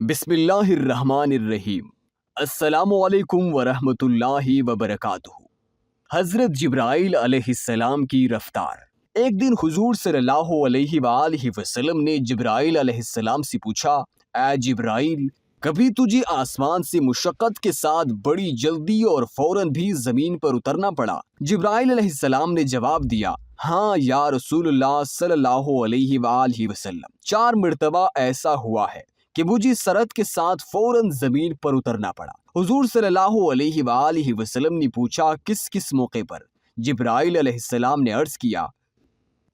بسم اللہ الرحمن الرحیم۔ السلام علیکم ورحمۃ اللہ وبرکاتہ۔ حضرت جبرائیل علیہ السلام کی رفتار۔ ایک دن حضور صلی اللہ علیہ وآلہ وسلم نے جبرائیل علیہ السلام سے پوچھا، اے جبرائیل، کبھی تجھے آسمان سے مشقت کے ساتھ بڑی جلدی اور فوراً بھی زمین پر اترنا پڑا؟ جبرائیل علیہ السلام نے جواب دیا، ہاں یا رسول اللہ صلی اللہ علیہ وآلہ وسلم، 4 مرتبہ ایسا ہوا ہے کہ مجھے سرعت کے ساتھ فوراً زمین پر اترنا پڑا۔ حضور صلی اللہ علیہ وآلہ وسلم نے پوچھا، کس کس موقع پر؟ جبرائیل علیہ السلام نے عرض کیا،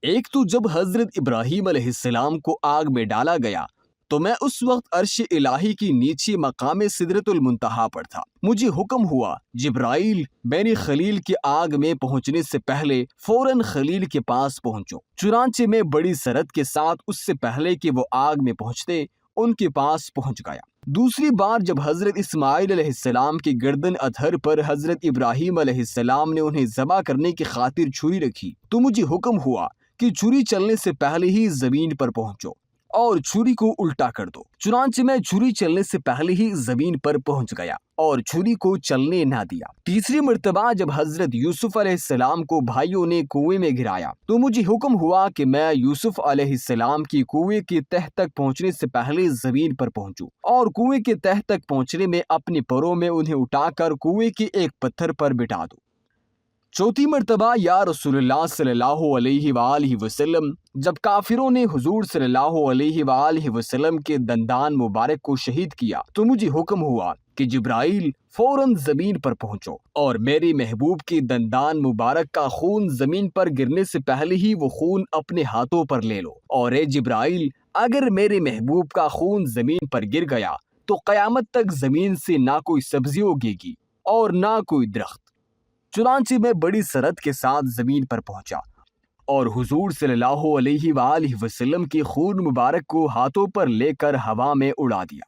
ایک تو جب حضرت ابراہیم علیہ السلام کو آگ میں ڈالا گیا تو میں اس وقت عرش الہی کی نیچے مقام سدرۃ المنتہا پر تھا۔ مجھے حکم ہوا، جبرائیل، میری خلیل کے آگ میں پہنچنے سے پہلے فوراً خلیل کے پاس پہنچو۔ چنانچہ میں بڑی سرعت کے ساتھ اس سے پہلے کہ وہ آگ میں پہنچتے ان کے پاس پہنچ گیا۔ دوسری بار جب حضرت اسماعیل علیہ السلام کی گردن ادھر پر حضرت ابراہیم علیہ السلام نے انہیں ذبح کرنے کی خاطر چھری رکھی تو مجھے حکم ہوا کہ چھری چلنے سے پہلے ہی زمین پر پہنچو اور چھری کو الٹا کر دو۔ چنانچہ میں چھری چلنے سے پہلے ہی زمین پر پہنچ گیا اور چھری کو چلنے نہ دیا۔ تیسری مرتبہ جب حضرت یوسف علیہ السلام کو بھائیوں نے کنویں میں گرایا تو مجھے حکم ہوا کہ میں یوسف علیہ السلام کی کنویں کے تہ تک پہنچنے سے پہلے زمین پر پہنچوں اور کنویں کے تہ تک پہنچنے میں اپنے پروں میں انہیں اٹھا کر کنویں کے ایک پتھر پر بٹھا دوں۔ چوتھی مرتبہ یا رسول اللہ صلی اللہ علیہ وآلہ وسلم، جب کافروں نے حضور صلی اللہ علیہ وآلہ وسلم کے دندان مبارک کو شہید کیا تو مجھے حکم ہوا کہ جبرائیل، فوراً زمین پر پہنچو اور میرے محبوب کے دندان مبارک کا خون زمین پر گرنے سے پہلے ہی وہ خون اپنے ہاتھوں پر لے لو، اور اے جبرائیل، اگر میرے محبوب کا خون زمین پر گر گیا تو قیامت تک زمین سے نہ کوئی سبزی اگے گی اور نہ کوئی درخت۔ چنانچہ میں بڑی سرعت کے ساتھ زمین پر پہنچا اور حضور صلی اللہ علیہ وآلہ وسلم کے خون مبارک کو ہاتھوں پر لے کر ہوا میں اڑا دیا۔